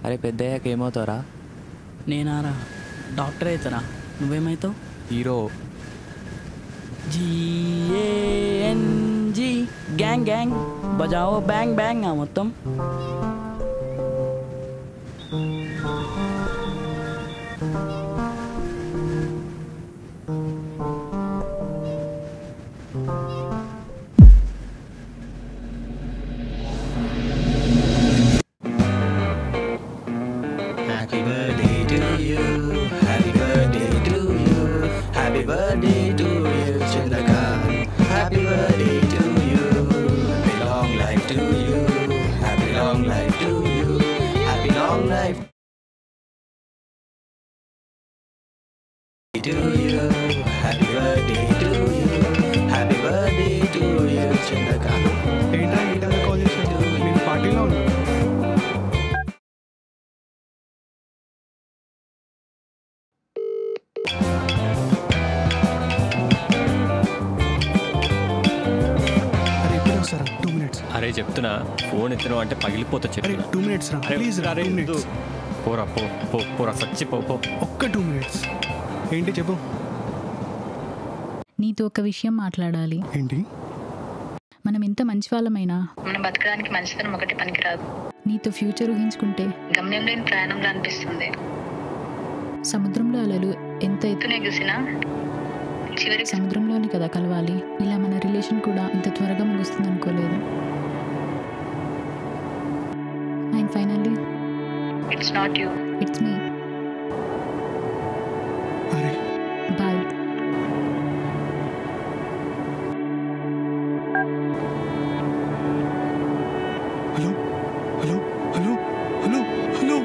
అరే పెద్దయ్యాక ఏమవుతావురా? నేనారా డాక్టర్ అవుతారా, నువ్వేమవుతావు? హీరో. GANG గ్యాంగ్ గ్యాంగ్ బజావో బ్యాంగ్ బ్యాంగ్ మొత్తం. Happy birthday to you, happy birthday to you, happy birthday to you, Chandrakant. Happy birthday to you, happy long life to you, happy long life to you, happy long life to you, happy birthday to you, happy birthday to you, Chandrakant. ఏంటా ఏంటా call చేశాడు? నేను పార్టీలో ఉన్నా. అరే ఇప్పుడు వస్తారా? 2 minutes. అరే చెప్తున్నా, ఫోన్ ఎత్తున అంటే పగిలిపోతా అరే చెప్తున్నా. 2 minutes రా, ప్లీజ్ రా. 2 minutes. పోరా పో పో పోరా సచ్చి పో పో. ఒక్క 2 minutes. ఏంటి చెప్పు. నీతో ఒక విషయం మాట్లాడాలి. ఏంటి? మనం ఎంత మంచి వాళ్ళమైనా మనం బతకడానికి మంచితనం ఒకటి పనికిరాదు. నీతో ఫ్యూచర్ ఊహించుకుంటే గమ్యం లేని ప్రయాణంలో అనిపిస్తుంది. సముద్రంలో అలలు ఎంత ఎత్తునే చూసినా చివరికి సముద్రంలోని కదా కలవాలి. ఇలా మన రిలేషన్ కూడా ఇంత త్వరగా ముగుస్తుంది అనుకోలేదు. And finally it's not you, it's me. అరే boy. Hello hello hello hello hello.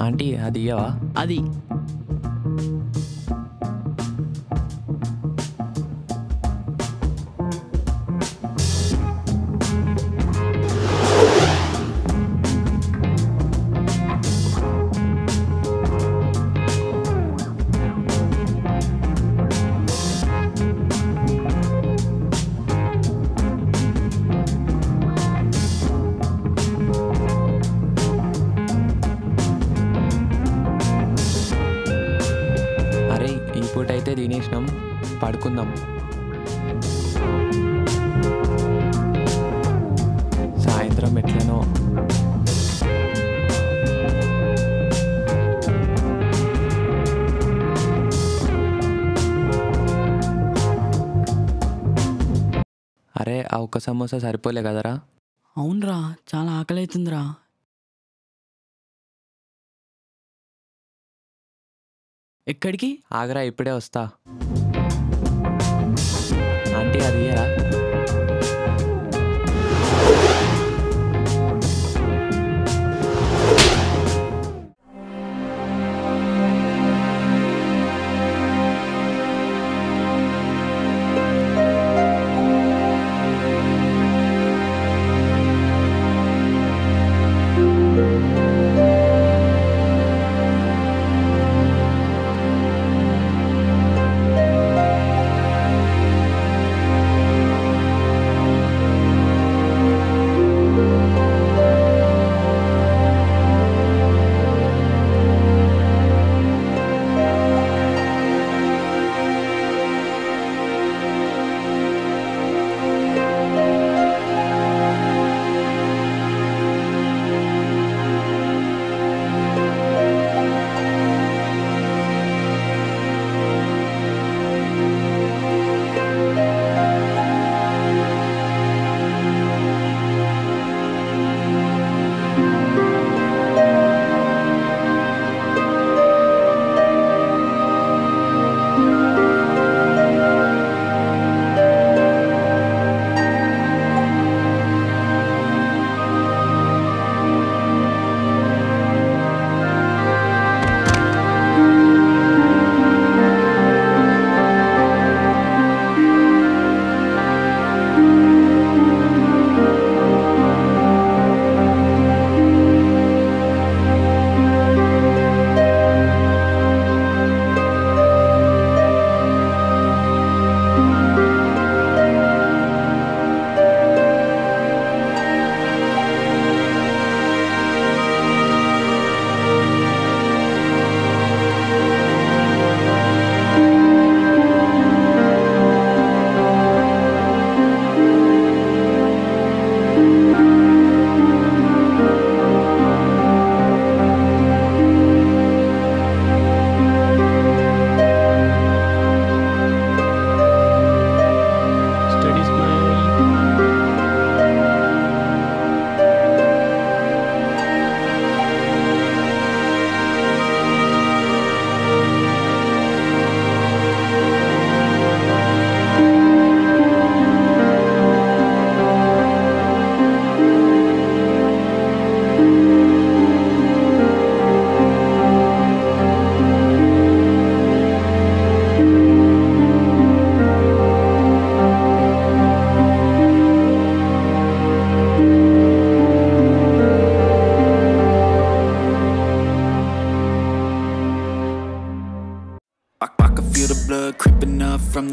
Aunty అది ఇయ్యవా? అది అరే ఈ పూట అయితే తినేసినాం, పడుకుందాం. సాయంత్రం ఎట్లనో. అరే ఆ ఒక్క సమోసా సరిపోలే కదరా? అవునరా, చాలా ఆకలి అవుతుందిరా. ఎక్కడికి? ఆగరా ఇప్పుడే వస్తా. ఆంటీ అది ఇయ్యరా?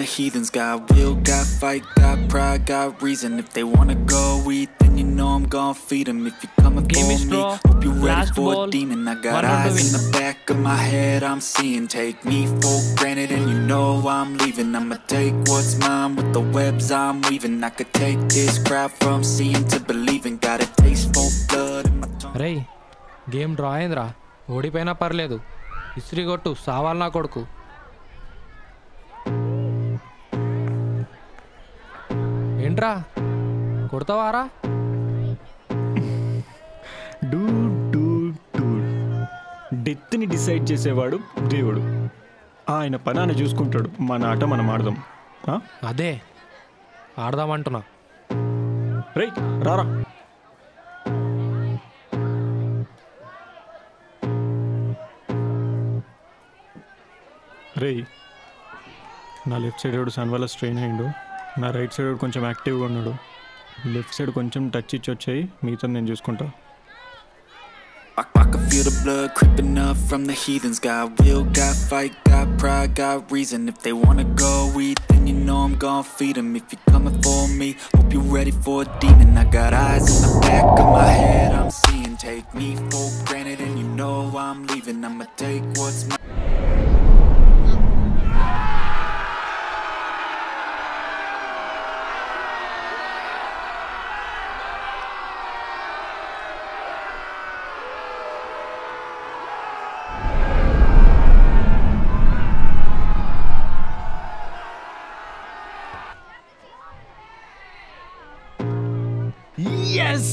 the heathens. Got will, got fight, got pride, got reason. If they wanna go eat, then you know I'm gon' feed them. If you're coming Game for is me, draw. hope you're ready Last for ball. a demon. I got 1 eyes to in win. the back of my head, I'm seeing. Take me for granted and you know I'm leaving. I'ma take what's mine with the webs I'm weaving. I could take this crowd from seeing to believing. Got a taste for blood in my tongue. రేయ్ game draw అయిందిరా, ఓడిపోయినా పర్లేదు, ఇస్త్రీ కొట్టు, సావాలి నా కొడుకు. ఏంట్రా కొడతావారా? డెత్ని decide చేసేవాడు దేవుడు. ఆయన పని ఆయన చూసుకుంటాడు, మన ఆట మనం ఆడదాం. అదే ఆడదామంటున్నా. రైట్ రారా. రేయ్ నా లెఫ్ట్ సైడ్ సన్ వల్ల స్ట్రెయిన్ అయ్యిండు, నా రైట్ సైడ్ కొంచెం యాక్టివ్గా ఉన్నాడు. లెఫ్ట్ సైడ్ కొంచెం టచ్ ఇచ్చి వచ్చాయి, మిగతా నేను చూసుకుంటా. I can feel the blood creeping up from the heathens. Got will, got fight, got pride, got reason. If they wanna go eat, then you know I'm gon' feed them. If you're coming for me, hope you're ready for a demon. I got eyes in the back of my head, I'm seeing. Take me for granted and you know I'm leaving. I'ma take what's mine. Yes!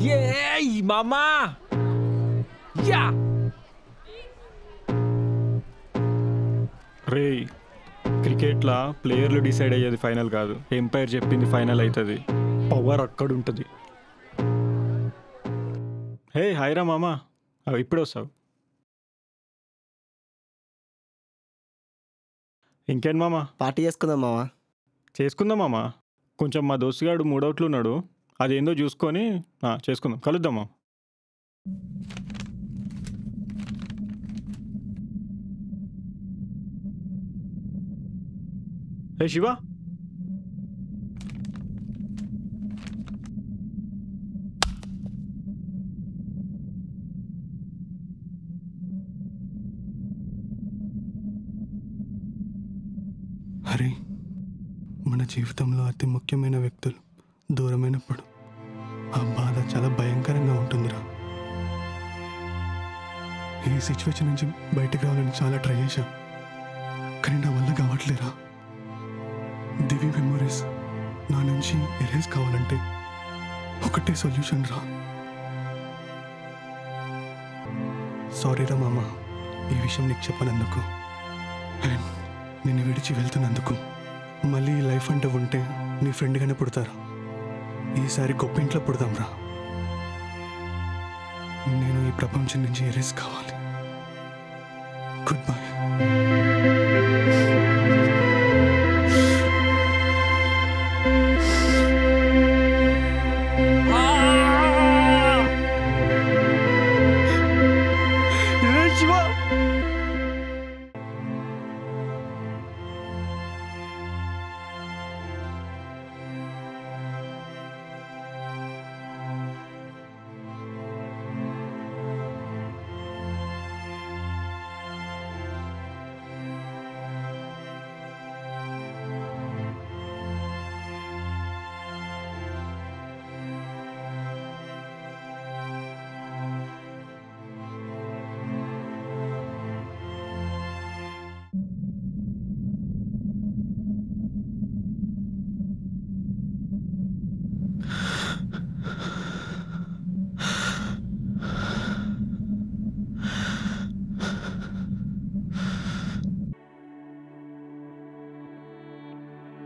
Yay, mama! Yeah! రే క్రికెట్లా ప్లేయర్లు decide అయ్యేది final కాదు, umpire చెప్పింది final అవుతుంది. Power అక్కడ ఉంటుంది. హే హాయ్రా మామా, అవి ఇప్పుడే వస్తావు. ఇంకేం మామా? పార్టీ చేసుకుందాం మామా. చేసుకుందాం మామా. కొంచెం మా దోస్తుగాడు మూడవుట్లు ఉన్నాడు, అదేందో చూసుకొని చేసుకుందాం, కలుద్దాం మామ. హే శివ, అరే మన జీవితంలో అతి ముఖ్యమైన వ్యక్తులు దూరమైనప్పుడు ఆ బాధ చాలా భయంకరంగా ఉంటుందిరా. ఈ సిచ్యువేషన్ నుంచి బయటకు రావాలని చాలా ట్రై చేశాం, కానీ నా వల్ల కావట్లేరా. దివి మెమరీస్ నా నుంచి ఎరేజ్ కావాలంటే ఒకటే సొల్యూషన్ రా. సారీ రా మామ, ఈ విషయం నీకు చెప్పనందుకు అండ్ నిన్ను విడిచి వెళ్తున్నందుకు. మళ్ళీ ఈ లైఫ్ అంటే ఉంటే నీ ఫ్రెండ్గానే పుడతారా. ఈసారి గొప్ప ఇంట్లో పుడదాం రా. నేను ఈ ప్రపంచం నుంచి ఎరేజ్ కావాలి. Good bye.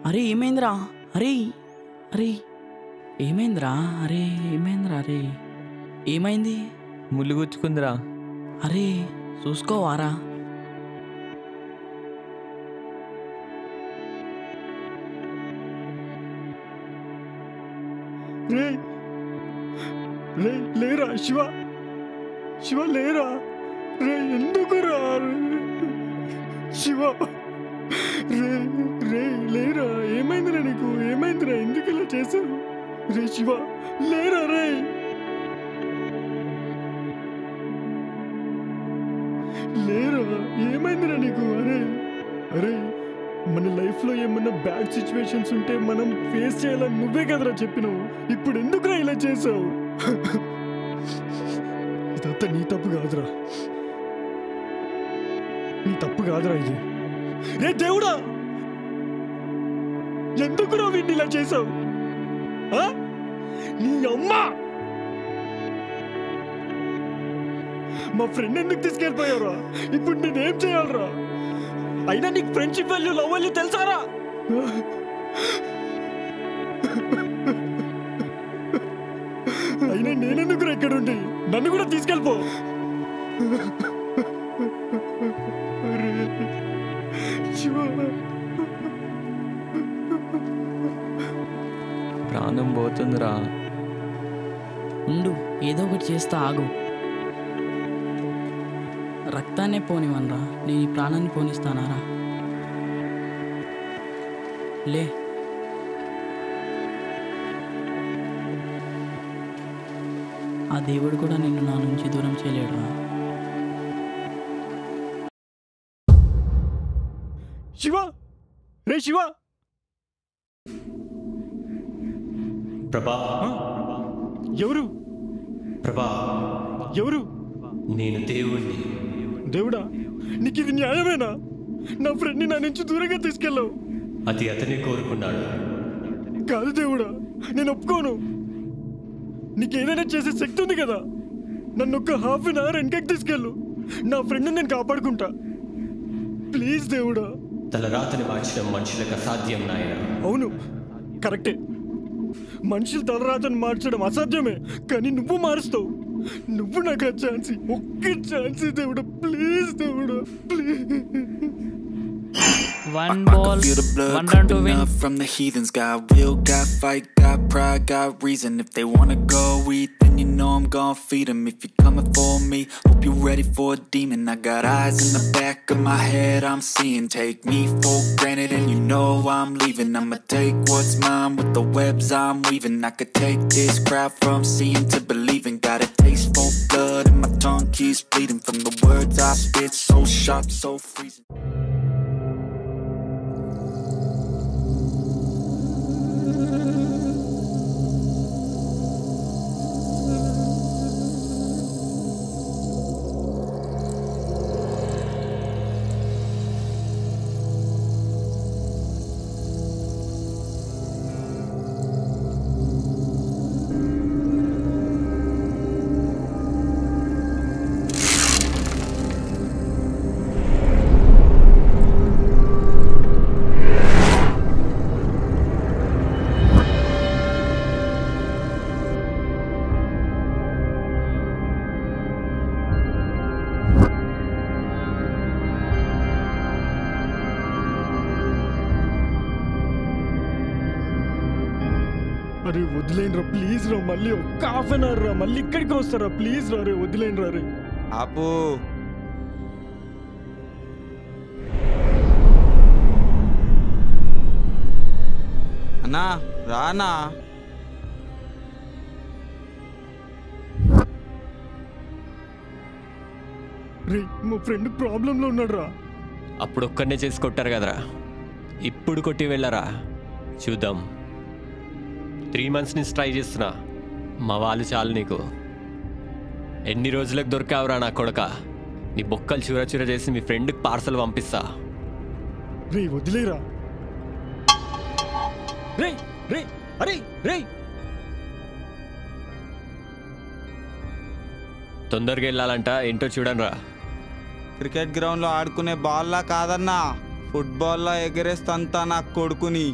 అరే ఏమైందిరా? అరే అరే ఏమైందిరా? అరే ఏమైందిరా? అరే ఏమైంది? ముళ్ళు గుచ్చుకుందిరా. అరే చూసుకోవారా? లేరా శివ, శివ లేరా రే, ఎందుకు రా శివ? ఏమైందిరా నీకు? ఏమైందిరా? ఎందుకు ఇలా చేశావు? రే శివ, లేరా రే? లేరా? ఏమైందిరా నీకు? అరే అరే, మన లైఫ్లో ఏమన్నా బ్యాడ్ సిచ్యువేషన్స్ ఉంటే మనం ఫేస్ చేయాలని నువ్వే కదరా చెప్పినావు. ఇప్పుడు ఎందుకురా ఇలా చేసావు? ఇదంతా నీ తప్పు కాదురా, నీ తప్పు కాదురా ఇది. రే దేవుడా, ఎందుకురా వీడిని ఇలా చేసావు? నీ అమ్మ మా ఫ్రెండ్ ఎందుకు తీసుకెళ్ళిపోయావురా? ఇప్పుడు నేనేం చేయాలరా? అయినా నీకు ఫ్రెండ్షిప్ వాల్యూ, లవ్ వాల్యూ తెలుసారా? అయినా నేనెందుకు ఎక్కడుండి? నన్ను కూడా తీసుకెళ్ళిపో. ప్రాణం పోతుందిరా. ఉండు, ఏదో ఒకటి చేస్తా, ఆగు. రక్తాన్నే పోనివనరా, నేను ఈ ప్రాణాన్ని పోనిస్తానారా? లే. ఆ దేవుడు కూడా నిన్ను నా నుంచి దూరం చేయలేడురా. శివ, రే శివ. ప్రభా. ఎవరు? ప్రభా, ఎవరు? నేను దేవుణ్ణి. దేవుడా, నీకు ఇది న్యాయమేనా? నా ఫ్రెండ్ని నా నుంచి దూరంగా తీసుకెళ్ళావు. అది అతనే కోరుకున్నాడు. కాదు దేవుడా, నేను ఒప్పుకోను. నీకేదైనా చేసే శక్తి ఉంది కదా, నన్ను ఒక హాఫ్ అన్ అవర్ వెనకకి తీసుకెళ్ళు. నా ఫ్రెండ్ని నేను కాపాడుకుంటా. ప్లీజ్ దేవుడా. తలరాతని మార్చడం మనుషులకు అసాధ్యం నాయన. అవును, కరెక్టే. మనుషులు తలరాతని మార్చడం అసాధ్యమే, కానీ నువ్వు మారుస్తావు. నువ్వు నాకు ఆ ఛాన్స్, ఒక్క ఛాన్స్ దేవుడా, ప్లీజ్ దేవుడా, please. One ball, one run to win. From the heathens, got will, got fight, got pride, got reason. If they wanna go eat, then you know I'm gon' feed them. If you're coming for me, hope you're ready for a demon. I got eyes in the back of my head, I'm seeing. Take me for granted and you know I'm leaving. I'ma take what's mine with the webs I'm weaving. I could take this crowd from seeing to believing. Got a taste for blood and my tongue keeps bleeding. From the words I spit, so sharp, so freezing. అరే వదిలేండి రా, please రా. మళ్ళీ ఒక్క half an hour రా, మళ్ళీ ఇక్కడికి వస్తారా? ప్లీజ్ రా, రే వదిలేండి రా. రే ఆపు. అన్నా రానా? రే, మా ఫ్రెండ్ ప్రాబ్లంలో ఉన్నాడు రా. అప్పుడు ఒక్కడనే చేసి కొట్టారు కదరా, ఇప్పుడు కొట్టి వెళ్ళరా? చూద్దాం. 3 months నుంచి ట్రై చేస్తున్నా, మా వాళ్ళు చాలు నీకు. ఎన్ని రోజులకు దొరికావురా నా కొడక? నీ బొక్కలు చూర చూర చేసి మీ ఫ్రెండ్కి పార్సల్ పంపిస్తా. రే వదిలేరా. రే రే, అరే రే. తొందరగా వెళ్ళాలంట, ఏంటో చూడండి రా. క్రికెట్ గ్రౌండ్లో ఆడుకునే బాల్లా కాదన్నా, ఫుట్బాల్లా ఎగరేస్తంతా నా కొడుకుని.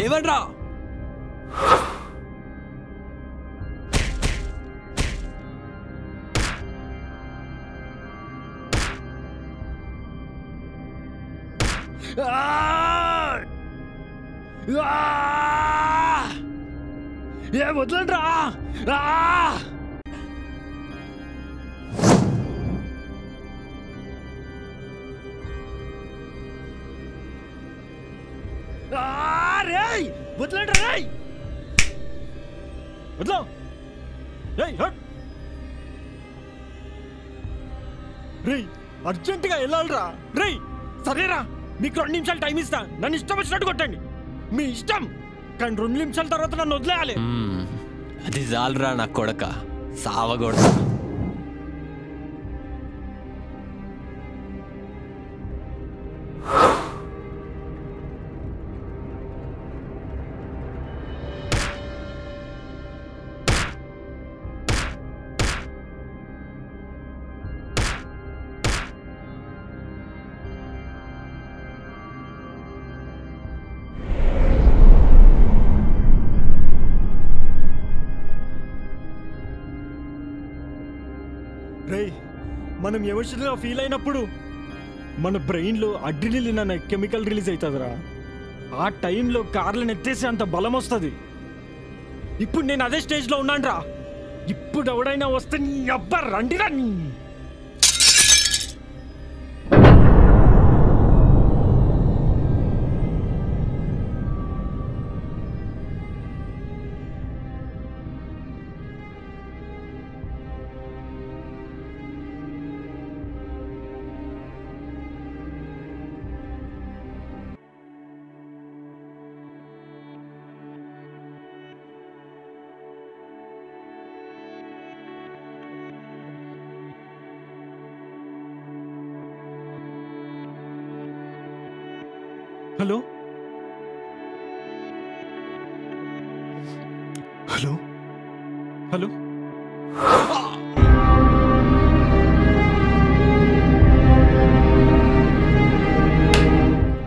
లేవండ్రా. ఏ వదలండ్రా. రేయ్ వదలండ్రా. రేయ్ వదలో. రేయ్ హట్. రేయ్ అర్జెంటుగా వెళ్ళాలిరా. రేయ్ సరేరా, మీకు 2 నిమిషాలు టైం ఇస్తా. నన్ను ఇష్టం వచ్చినట్టు కొట్టండి, మీ ఇష్టం. కానీ 2 నిమిషాల తర్వాత నన్ను వదిలేయాలి. అది చాలరా నా కొడక, సావగొడతా. రేయ్ మనం ఎమోషనల్గా ఫీల్ అయినప్పుడు మన బ్రెయిన్లో అడ్రినలిన్ అనే కెమికల్ రిలీజ్ అవుతుందిరా. ఆ టైంలో కార్లను ఎత్తేసి అంత బలం వస్తుంది. ఇప్పుడు నేను అదే స్టేజ్లో ఉన్నాను రా. ఇప్పుడు ఎవడైనా వస్తే నీ అబ్బా రండిరా. Hello hello hello.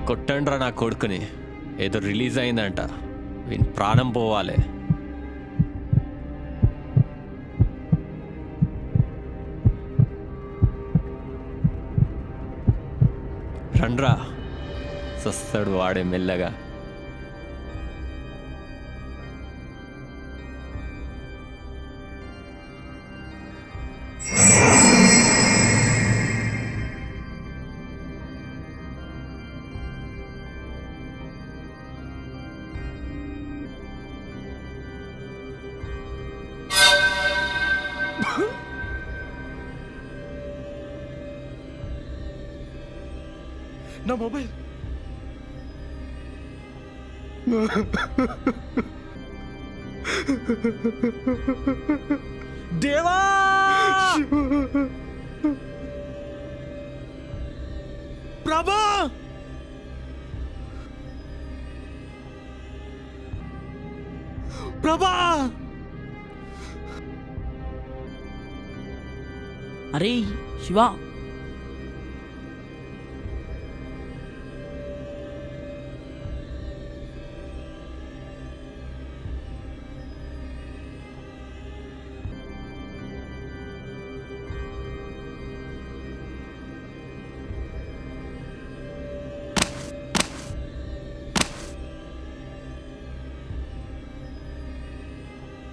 కొట్టండ్రా నా కొడుకుని, ఏదో రిలీజ్ అయిందంట, వీని ప్రాణం పోవాలి. రండ్రా, సస్తాడు వాడే మెల్లగా. నా మొబైల్. దేవా, ప్రభా, ప్రభా. అరే శివ,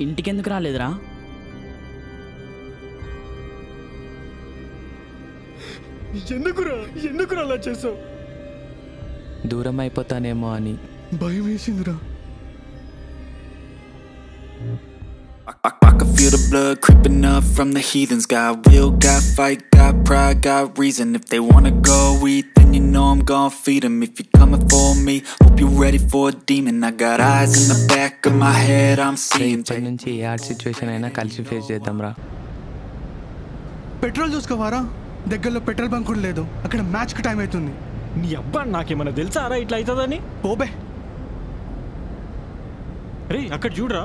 ఇంటికెందుకు రాలేదురా? ఎందుకురా అలా చేసావు? దూరం అయిపోతానేమో అని భయం వేసిందిరా. I can feel the blood creeping up from the heathens. Got will, got fight, got pride, got reason. If they wanna go eat, then you know I'm gon' feed them. If you're coming for me, hope you're ready for a demon. I got eyes in the back of my head, I'm seeing. ఇప్పటి నుంచి ఏ hard situation అయినా కలిసి face చేద్దాంరా. Petrol చూసుకోవారా? దగ్గరలో petrol bunk కూడా లేదు. అక్కడ మ్యాచ్కి time అవుతుంది. నీ అబ్బా నాకేమన్నా తెలుసారా ఇట్లా అవుతుందని? పోబే. రే అక్కడ చూడరా.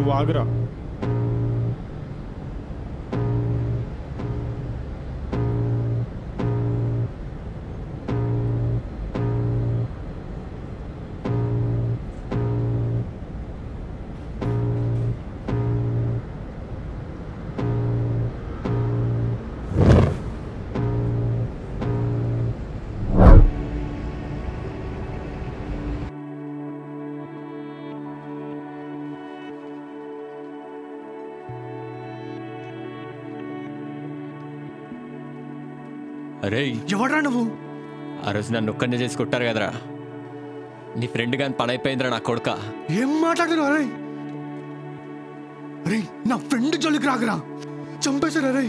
నువ్వు ఆగురా. అరే ఎవడ్రా నువ్వు? ఆ రోజు నన్ను ఒక్కనే చేసి కొట్టారు కదరా, నీ ఫ్రెండ్ గాని పని అయిపోయిందిరా నా కొడుక. ఏం మాట్లాడుతున్నావు? అరే అరే నా ఫ్రెండ్ జోలికి రాకరా, చంపేశారు. అరే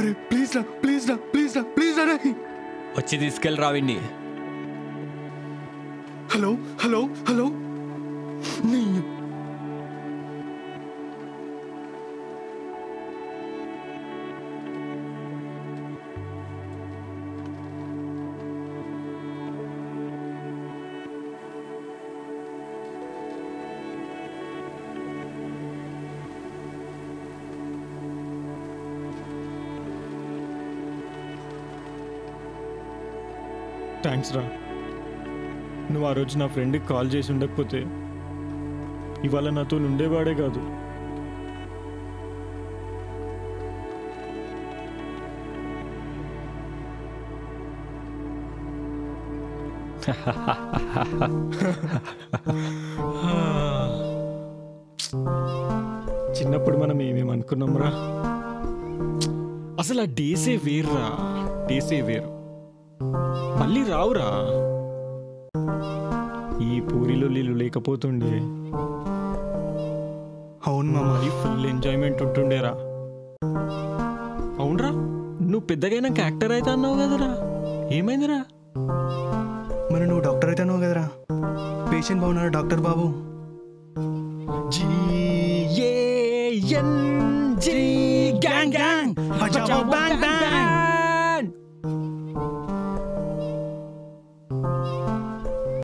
అరే ప్లీజ్ రా, ప్లీజ్ రా, ప్లీజ్ రా, ప్లీజ్ అరే వచ్చి తీసుకెళ్ళరా విన్ని. హలో హలో హలో నీ థ్యాంక్స్ రా. నువ్వు ఆ రోజు నా ఫ్రెండ్కి కాల్ చేసి ఉండకపోతే ఇవాళ నాతో ఉండేవాడే కాదు. చిన్నప్పుడు మనం ఏమేమి అనుకున్నాంరా, అసలు ఆ డేసే వేర్రా, డేసే వేరు. మళ్ళీ రావురా. ఈ పూరిలో నీళ్ళు లేకపోతుండే అవును మామ, మరి ఫుల్ ఎంజాయ్మెంట్ ఉంటుండేరా. అవునరా, నువ్వు పెద్దగైనా యాక్టర్ అయితే అన్నావు కదరా, ఏమైందిరా? మరి నువ్వు డాక్టర్ అయితే అన్నావు కదరా. పేషెంట్ బాగున్నారా డాక్టర్ బాబు? GANG బజావో బ్యాంగ్ బ్యాంగ్.